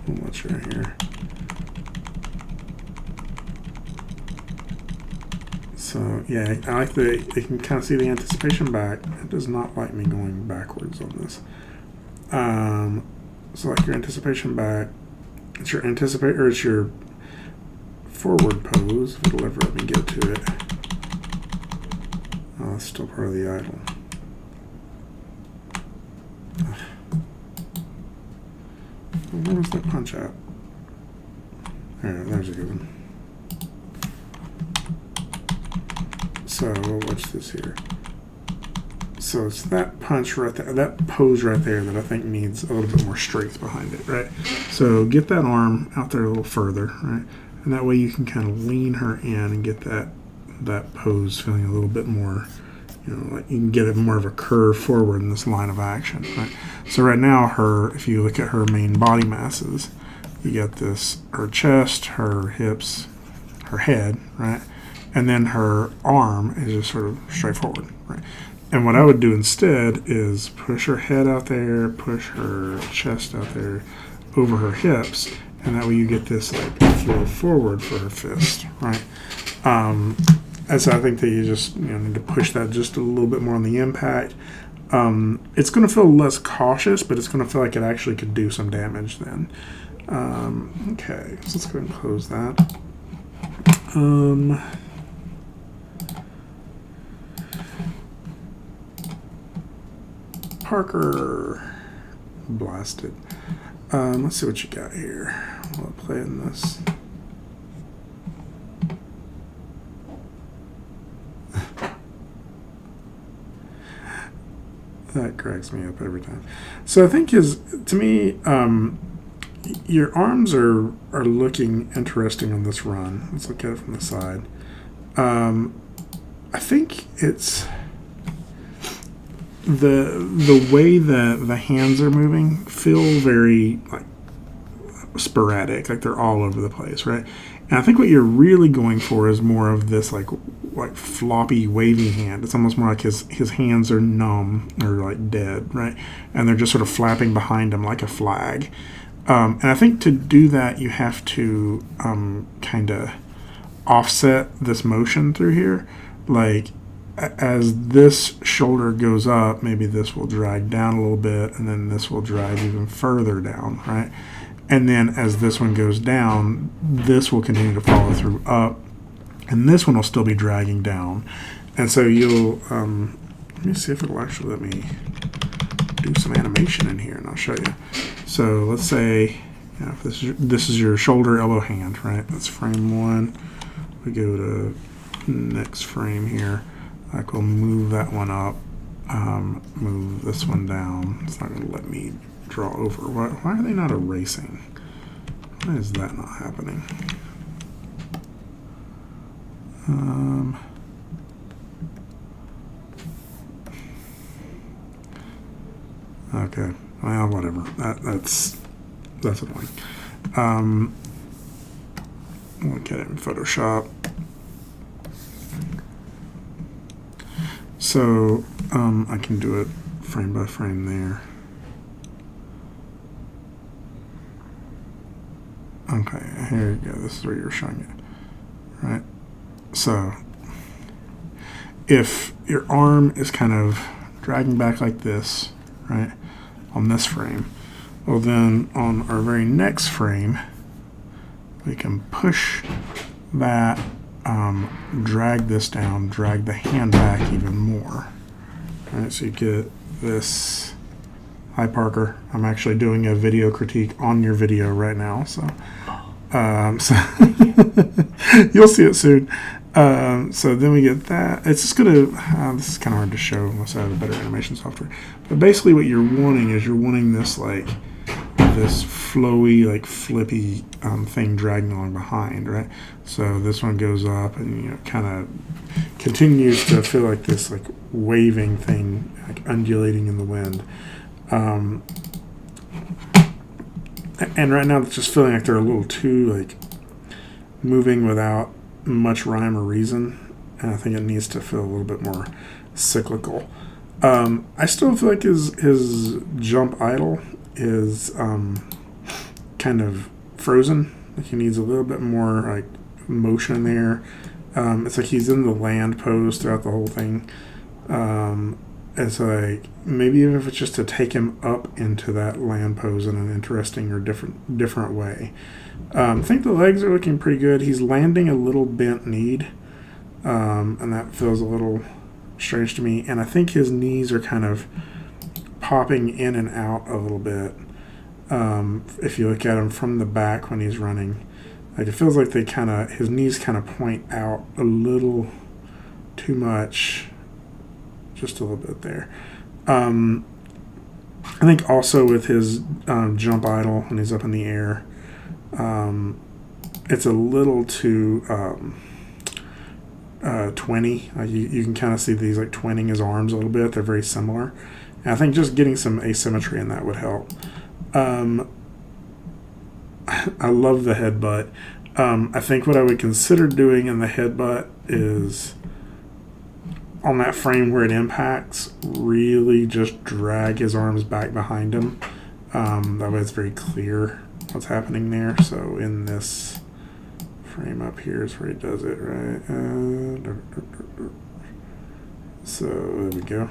what's right here? So yeah, I like that you can kind of see the anticipation back. It does not like me going backwards on this. So like your anticipation back, it's your it's your forward pose. If it'll ever let me get to it. Oh, it's still part of the idle. Where was that punch at? There's a good one. So what's this here? So it's that punch right there, that pose right there that I think needs a little bit more strength behind it, right? So get that arm out there a little further, right? And that way you can kind of lean her in and get that pose feeling a little bit more, like you can get it more of a curve forward in this line of action, right? So right now if you look at her main body masses, you got her chest, her hips, her head, right? And then her arm is just sort of straightforward, right? And what I would do instead is push her head out there, push her chest out there, over her hips, and that way you get this like flow forward for her fist, right? And so I think that you just need to push that just a little bit more on the impact. It's going to feel less cautious, but it's going to feel like it actually could do some damage then. Okay, so let's go ahead and close that. Parker blasted. Let's see what you got here. I'll play in this. That cracks me up every time. So I think to me, your arms are looking interesting on this run. Let's look at it from the side. I think it's the way that the hands are moving feel very like sporadic, like they're all over the place, right? And I think what you're really going for is more of this like floppy, wavy hand. It's almost more like his hands are numb or like dead, right? And they're just sort of flapping behind him like a flag. And I think to do that, you have to kind of offset this motion through here. Like as this shoulder goes up, maybe this will drag down a little bit, and then this will drag even further down, right? And then as this one goes down, this will continue to follow through up, and this one will still be dragging down. And so you'll, let me see if it'll actually let me do some animation in here, and I'll show you. So let's say if this is your shoulder, elbow, hand, right? That's frame 1. We go to next frame here, like we'll move that one up, move this one down. It's not going to let me draw over. Why are they not erasing? Why is that not happening? Okay, well, whatever. That's annoying. Look at it in Photoshop. So I can do it frame by frame there. Okay, here you go. This is where you're showing it, right? So if your arm is kind of dragging back like this, right, on this frame, well then on our very next frame, we can push that, drag this down, drag the hand back even more. All right, so you get this. Hi Parker, I'm actually doing a video critique on your video right now, so you'll see it soon. So then we get that. It's just gonna, this is kind of hard to show unless I have a better animation software. But basically what you're wanting is you're wanting this like, this flowy, like flippy thing dragging along behind, right? So this one goes up and, you know, kind of continues to feel like this like waving thing, like undulating in the wind. And right now it's just feeling like they're a little too like moving without much rhyme or reason, and I think it needs to feel a little bit more cyclical. I still feel like his jump idle is kind of frozen. Like he needs a little bit more like motion there. It's like he's in the land pose throughout the whole thing. It's like maybe even if it's just to take him up into that land pose in an interesting or different way. I think the legs are looking pretty good. He's landing a little bent kneed, and that feels a little strange to me. And I think his knees are kind of popping in and out a little bit. If you look at him from the back when he's running, like it feels like his knees kind of point out a little too much. Just a little bit there. I think also with his jump idle when he's up in the air, it's a little too twinny. You can kind of see these like twinning his arms a little bit. They're very similar. And I think just getting some asymmetry in that would help. I love the headbutt. I think what I would consider doing in the headbutt is on that frame where it impacts, really just drag his arms back behind him. That way it's very clear what's happening there. So in this frame up here is where he does it, right? So there we go.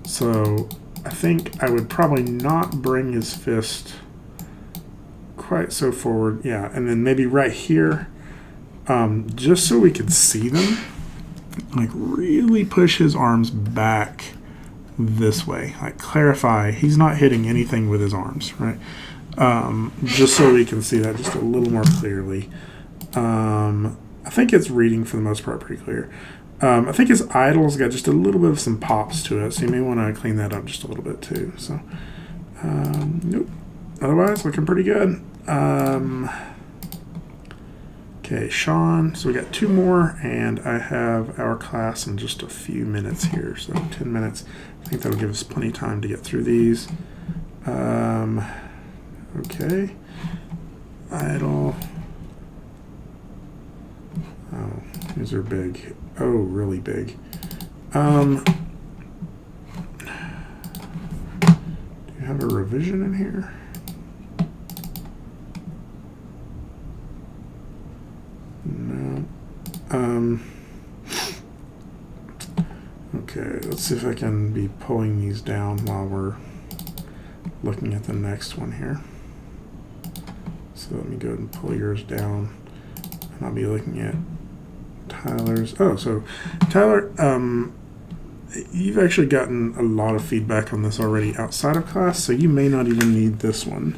So I think I would probably not bring his fist quite so forward. Yeah, and then maybe right here, just so we could see them, like really push his arms back this way, like clarify he's not hitting anything with his arms, right? Just so we can see that just a little more clearly. I think it's reading for the most part pretty clear. I think his idle's got just a little bit of some pops to it, so you may want to clean that up just a little bit too. So, nope. Otherwise, looking pretty good. Okay, Sean. So we got 2 more, and I have our class in just a few minutes here. So 10 minutes. I think that'll give us plenty of time to get through these. Okay. Idle. Oh, these are big. Oh, really big. Do you have a revision in here? No. Okay, let's see if I can be pulling these down while we're looking at the next one here. So let me go ahead and pull yours down, and I'll be looking at Tyler's. Oh, so Tyler, you've actually gotten a lot of feedback on this already outside of class, so you may not even need this one.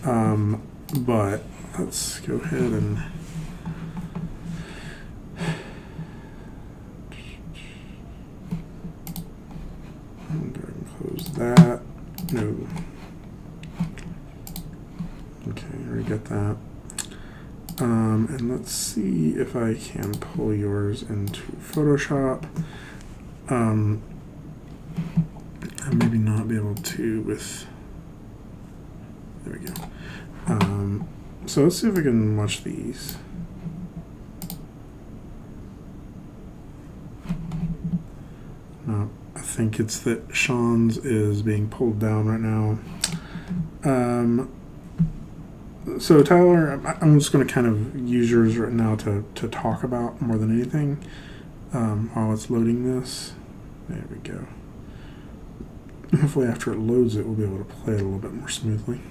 But let's go ahead and And let's see if I can pull yours into Photoshop. I maybe not be able to with, there we go. So let's see if we can watch these. No, I think it's that Sean's is being pulled down right now. So Tyler, I'm just going to kind of use yours right now to talk about more than anything while it's loading this. There we go. Hopefully after it loads it, we'll be able to play it a little bit more smoothly.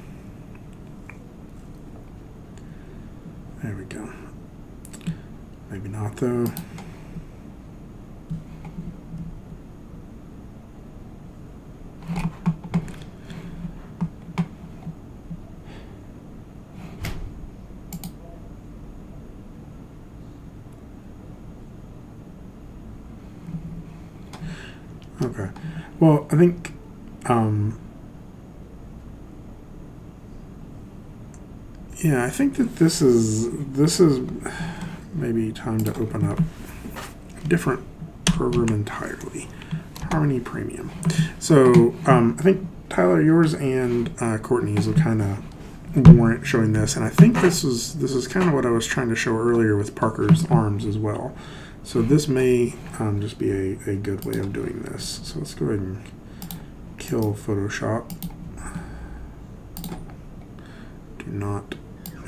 There we go. Maybe not though. Okay. Well, I think yeah, I think that this is maybe time to open up a different program entirely. Harmony Premium. So I think Tyler, yours and Courtney's will kind of warrant showing this, and I think this is kind of what I was trying to show earlier with Parker's arms as well. So this may just be a good way of doing this. So let's go ahead and kill Photoshop. Do not, no.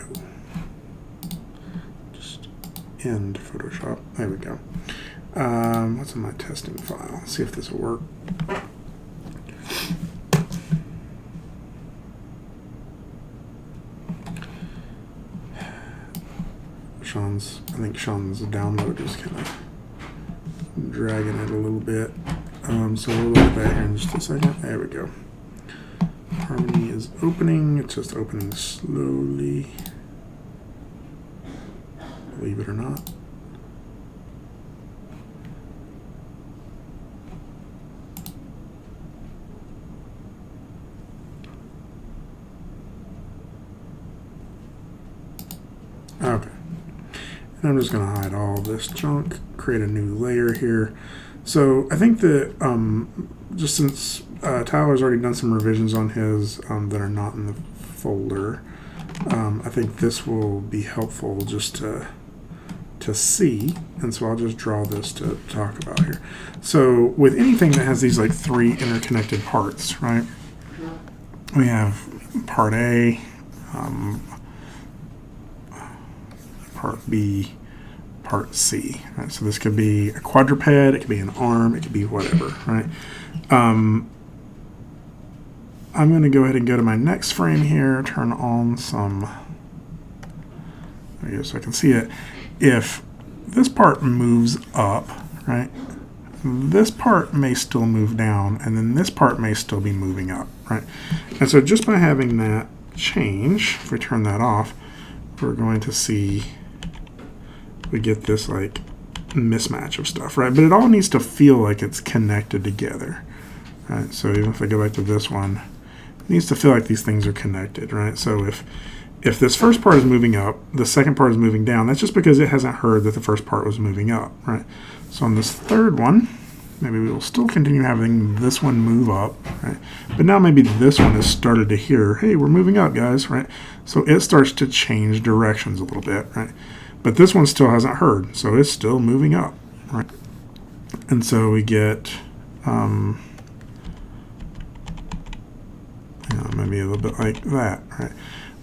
Just end Photoshop. There we go. What's in my testing file? Let's see if this will work. I think Sean's download is kind of dragging it a little bit. So we'll look at that here in just a second. There we go. Harmony is opening. It's just opening slowly. Believe it or not. Okay. And I'm just going to hide all this junk, create a new layer here. So I think that just since Tyler's already done some revisions on his that are not in the folder, I think this will be helpful just to see. And so I'll just draw this to talk about here. So with anything that has these like three interconnected parts, right? We have part A, part B, part C. Right? So this could be a quadruped, it could be an arm, it could be whatever, right? I'm going to go ahead and go to my next frame here, turn on some, there we go, so I can see it. If this part moves up, right, this part may still move down, and then this part may still be moving up, right? And so just by having that change, if we turn that off, we're going to see we get this like mismatch of stuff, right? But it all needs to feel like it's connected together, right? So even if I go back to this one, it needs to feel like these things are connected, right? So if this first part is moving up, the second part is moving down, that's just because it hasn't heard that the first part was moving up, right? So on this third one, maybe we will still continue having this one move up, right? But now maybe this one has started to hear, hey, we're moving up, guys, right? So it starts to change directions a little bit, right? But this one still hasn't heard, so it's still moving up, right? And so we get maybe a little bit like that, right?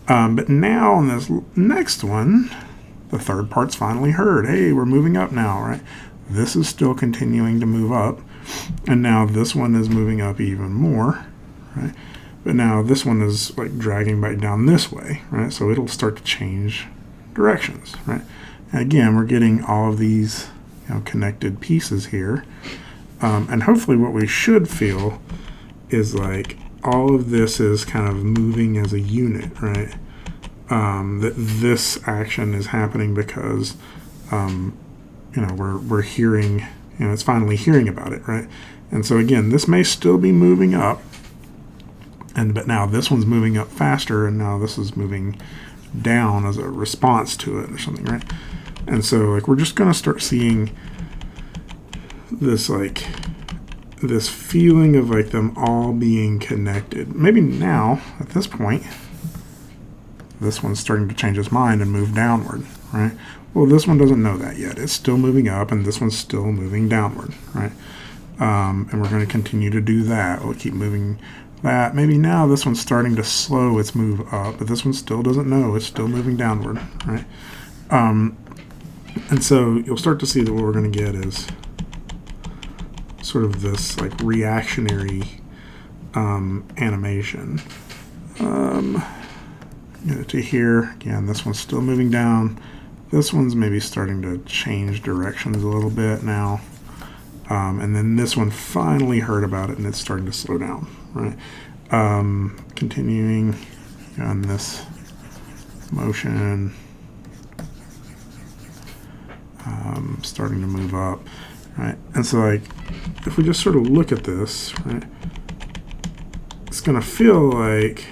But now on this next one, the third part's finally heard. Hey, we're moving up now, right? This is still continuing to move up, and now this one is moving up even more, right? But now this one is like dragging back down this way, right? So it'll start to change directions, right? And again, we're getting all of these connected pieces here, and hopefully what we should feel is like all of this is kind of moving as a unit, right? That this action is happening because we're hearing, it's finally hearing about it, right? And so again, this may still be moving up, but now this one's moving up faster, and now this is moving down as a response to it or something, right? And so like we're just gonna start seeing this like this feeling of like them all being connected. Maybe now at this point this one's starting to change its mind and move downward, right? Well, this one doesn't know that yet. It's still moving up, and this one's still moving downward, right? And we're going to continue to do that. We'll keep moving that. Maybe now this one's starting to slow its move up, but this one still doesn't know. It's still moving downward, right? And so you'll start to see that what we're going to get is sort of this like reactionary animation. To here, again, this one's still moving down. This one's maybe starting to change directions a little bit now. And then this one finally heard about it and it's starting to slow down, right? Continuing on this motion, starting to move up, right? And so like, if we just sort of look at this, right, it's gonna feel like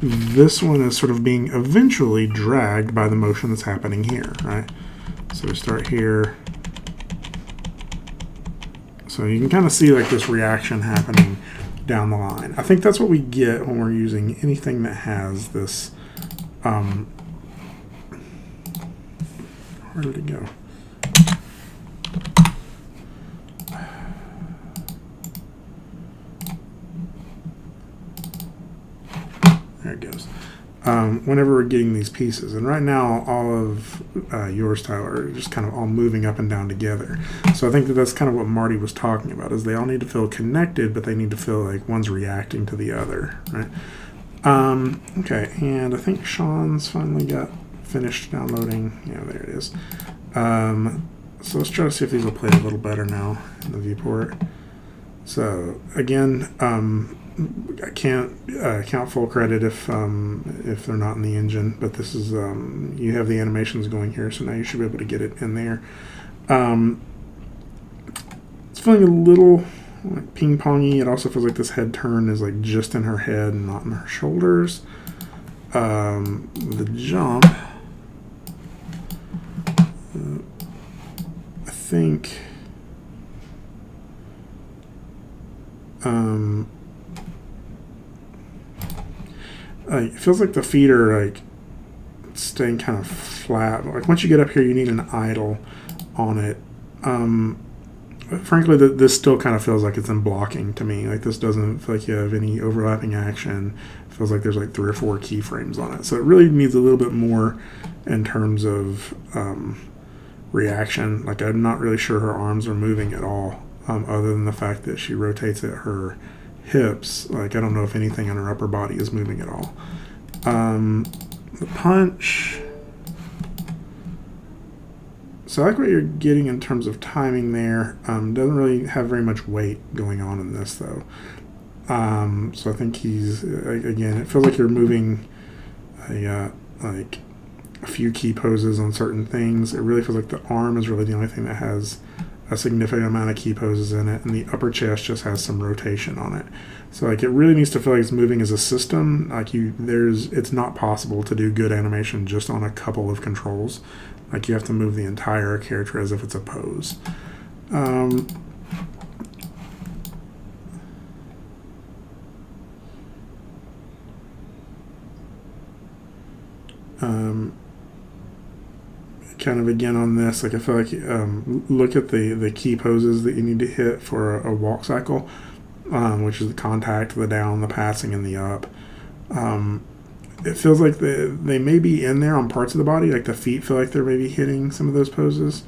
this one is sort of being eventually dragged by the motion that's happening here, right? So we start here. So you can kind of see like this reaction happening down the line. I think that's what we get when we're using anything that has this, where did it go? There it goes. Whenever we're getting these pieces. And right now, all of yours, Tyler, are just kind of all moving up and down together. So I think that that's kind of what Marty was talking about, is they all need to feel connected, but they need to feel like one's reacting to the other, right? Okay, and I think Sean's finally got finished downloading. Yeah, there it is. So let's try to see if these will play a little better now in the viewport. So again, I can't count full credit if they're not in the engine, but this is you have the animations going here, so now you should be able to get it in there. It's feeling a little like ping-pongy. It also feels like this head turn is like just in her head and not in her shoulders. The jump, I think. It feels like the feet are like staying kind of flat. Like once you get up here, you need an idle on it. Frankly, this still kind of feels like it's in blocking to me. Like this doesn't feel like you have any overlapping action. It feels like there's like 3 or 4 keyframes on it. So it really needs a little bit more in terms of reaction. Like I'm not really sure her arms are moving at all, other than the fact that she rotates at her hips. Like I don't know if anything on her upper body is moving at all. The punch, so I like what you're getting in terms of timing there. Doesn't really have very much weight going on in this though. So I think he's, again, it feels like you're moving like a few key poses on certain things. It really feels like the arm is really the only thing that has a significant amount of key poses in it, and the upper chest just has some rotation on it. So like it really needs to feel like it's moving as a system. Like it's not possible to do good animation just on a couple of controls. Like you have to move the entire character as if it's a pose. Kind of again on this, like I feel like look at the key poses that you need to hit for a walk cycle, which is the contact, the down, the passing, and the up. It feels like they may be in there on parts of the body, like the feet feel like they're maybe hitting some of those poses,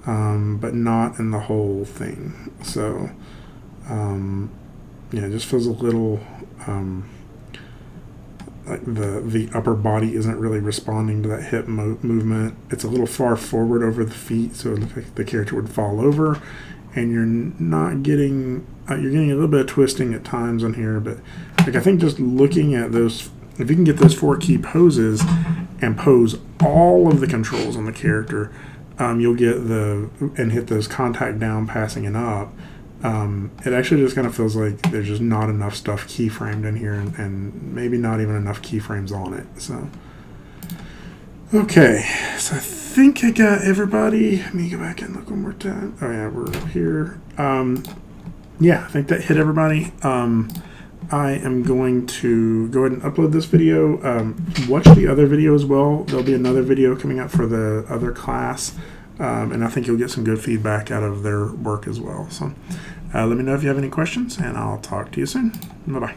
but not in the whole thing. So yeah, it just feels a little like the upper body isn't really responding to that hip movement. It's a little far forward over the feet, so it looks like the character would fall over, and you're not getting you're getting a little bit of twisting at times on here. But like I think just looking at those, if you can get those 4 key poses and pose all of the controls on the character, you'll get and hit those contact, down, passing, and up. It actually just kind of feels like there's just not enough stuff keyframed in here, and maybe not even enough keyframes on it. So Okay, so I think I got everybody. Let me go back and look one more time. Oh yeah, we're here. Yeah, I think that hit everybody. I am going to go ahead and upload this video. Watch the other video as well. There'll be another video coming up for the other class, and I think you'll get some good feedback out of their work as well. So let me know if you have any questions, and I'll talk to you soon. Bye-bye.